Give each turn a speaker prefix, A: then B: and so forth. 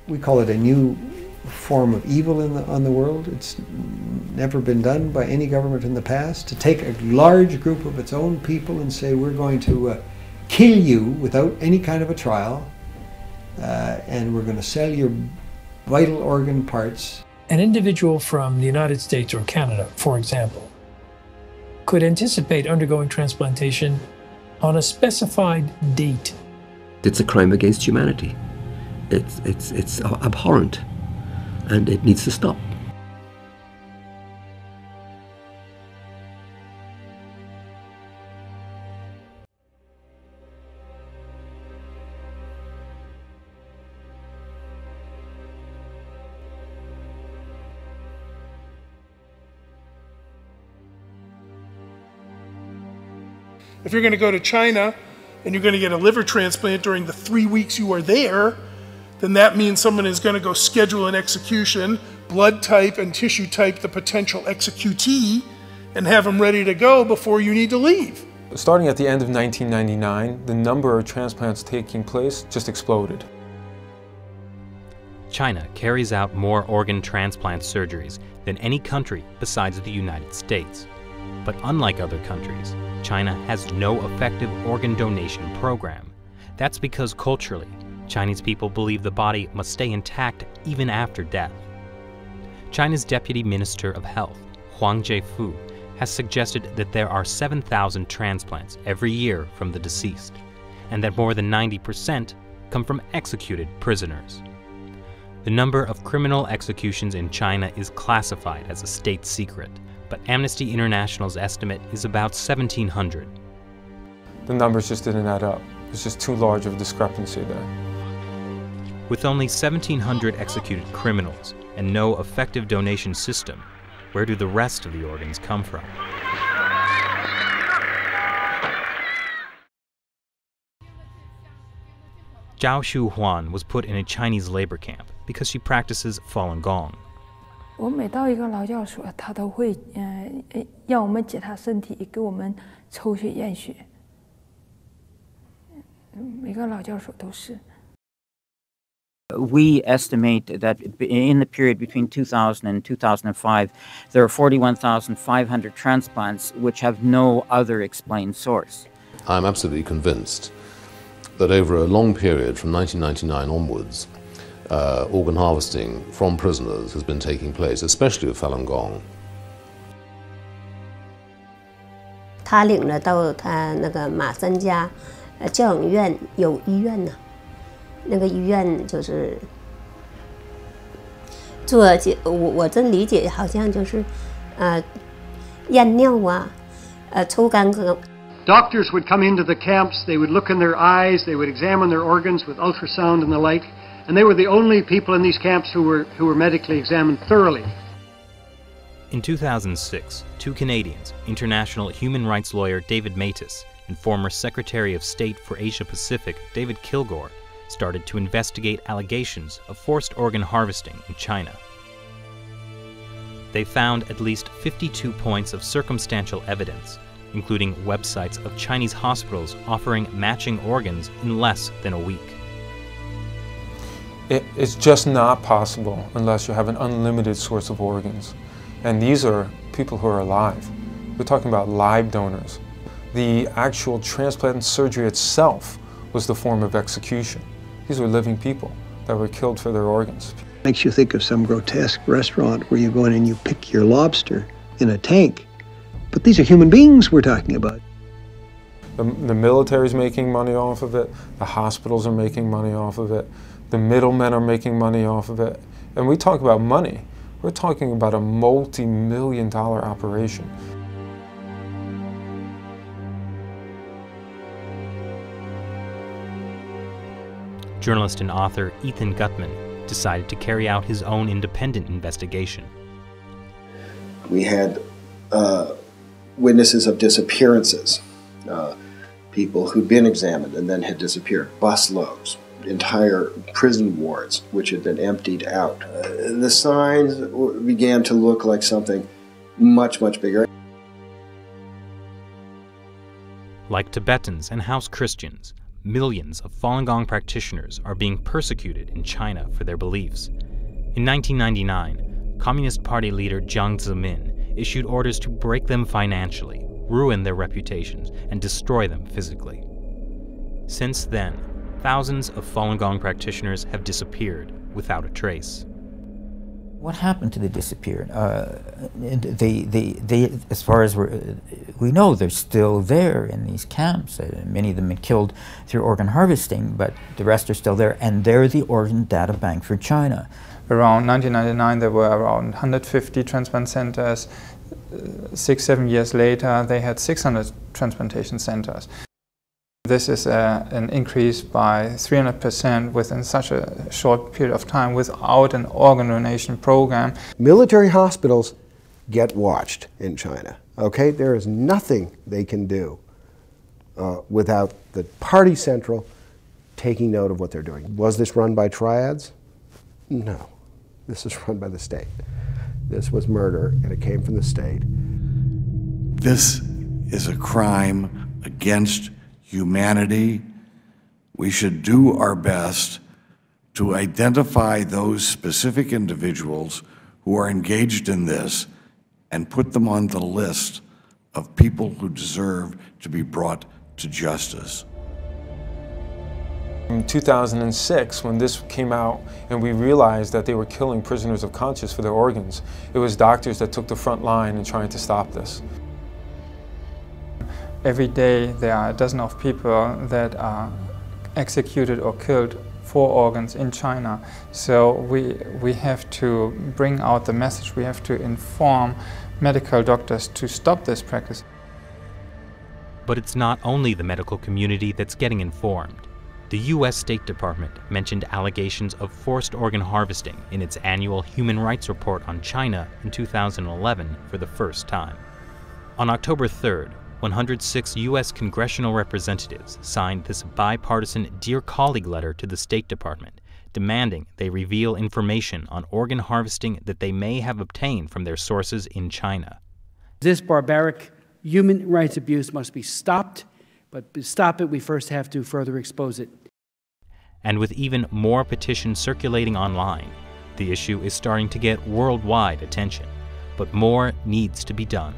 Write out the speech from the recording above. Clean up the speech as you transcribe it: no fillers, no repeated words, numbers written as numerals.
A: We call it a new form of evil on the world. It's never been done by any government in the past, to take a large group of its own people and say, we're going to kill you without any kind of a trial, and we're going to sell your vital organ parts.
B: An individual from the United States or Canada, for example, could anticipate undergoing transplantation on a specified date.
C: It's a crime against humanity. It's abhorrent, and it needs to stop.
D: If you're going to go to China and you're going to get a liver transplant during the 3 weeks you are there, then that means someone is going to go schedule an execution, blood type and tissue type the potential executee, and have them ready to go before you need to leave.
E: Starting at the end of 1999, the number of transplants taking place just exploded.
F: China carries out more organ transplant surgeries than any country besides the United States. But unlike other countries, China has no effective organ donation program. That's because culturally, Chinese people believe the body must stay intact even after death. China's Deputy Minister of Health, Chuang Ťie-fu, has suggested that there are 7,000 transplants every year from the deceased, and that more than 90% come from executed prisoners. The number of criminal executions in China is classified as a state secret, but Amnesty International's estimate is about 1,700.
E: The numbers just didn't add up. There's just too large of a discrepancy there.
F: With only 1,700 executed criminals and no effective donation system, where do the rest of the organs come from? Zhao Shuhuan was put in a Chinese labor camp because she practices Falun Gong.
G: 我每到一个劳教所，他都会让我们检查身体，给我们抽血验血。每个劳教所都是。
H: We estimate that in the period between 2000 and 2005, there are 41,500 transplants which have no other explained source.
I: I'm absolutely convinced that over a long period from 1999 onwards, organ harvesting from prisoners has been taking place, especially with Falun Gong.
J: 他领了到他那个马三家教养院有医院呢，那个医院就是做我真理解好像就是验尿啊，抽干咳。
K: Doctors would come into the camps, they would look in their eyes, they would examine their organs with ultrasound and the like, and they were the only people in these camps who were medically examined thoroughly.
F: In 2006, two Canadians, international human rights lawyer David Matas and former Secretary of State for Asia Pacific David Kilgour, started to investigate allegations of forced organ harvesting in China. They found at least 52 points of circumstantial evidence, including websites of Chinese hospitals offering matching organs in less than a week.
E: It's just not possible unless you have an unlimited source of organs. And these are people who are alive. We're talking about live donors. The actual transplant surgery itself was the form of execution. These were living people that were killed for their organs.
A: Makes you think of some grotesque restaurant where you go in and you pick your lobster in a tank. But these are human beings we're talking about.
E: The military's making money off of it. The hospitals are making money off of it. The middlemen are making money off of it. And we talk about money. We're talking about a multi-million-dollar operation.
F: Journalist and author Ethan Gutman decided to carry out his own independent investigation.
L: We had witnesses of disappearances, people who'd been examined and then had disappeared, busloads, entire prison wards which had been emptied out. The signs began to look like something much, much bigger.
F: Like Tibetans and house Christians, millions of Falun Gong practitioners are being persecuted in China for their beliefs. In 1999, Communist Party leader Jiang Zemin issued orders to break them financially, ruin their reputations, and destroy them physically. Since then, thousands of Falun Gong practitioners have disappeared without a trace.
H: What happened to the disappeared? They, as far as we know, they're still there in these camps. Many of them have been killed through organ harvesting, but the rest are still there, and they're the organ data bank for China.
E: Around 1999, there were around 150 transplant centers. 6-7 years later, they had 600 transplantation centers. This is an increase by 300% within such a short period of time without an organ donation program.
M: Military hospitals get watched in China, okay? There is nothing they can do without the party central taking note of what they're doing. Was this run by triads? No, this is run by the state. This was murder, and it came from the state.
N: This is a crime against humanity. We should do our best to identify those specific individuals who are engaged in this and put them on the list of people who deserve to be brought to justice.
E: In 2006, when this came out and we realized that they were killing prisoners of conscience for their organs, it was doctors that took the front line in trying to stop this. Every day there are a dozen of people that are executed or killed for organs in China. So we have to bring out the message, we have to inform medical doctors to stop this practice.
F: But it's not only the medical community that's getting informed. The U.S. State Department mentioned allegations of forced organ harvesting in its annual Human Rights Report on China in 2011 for the first time. On October 3rd, 106 U.S. congressional representatives signed this bipartisan Dear Colleague letter to the State Department, demanding they reveal information on organ harvesting that they may have obtained from their sources in China.
O: This barbaric human rights abuse must be stopped, but to stop it, we first have to further expose it.
F: And with even more petitions circulating online, the issue is starting to get worldwide attention, but more needs to be done.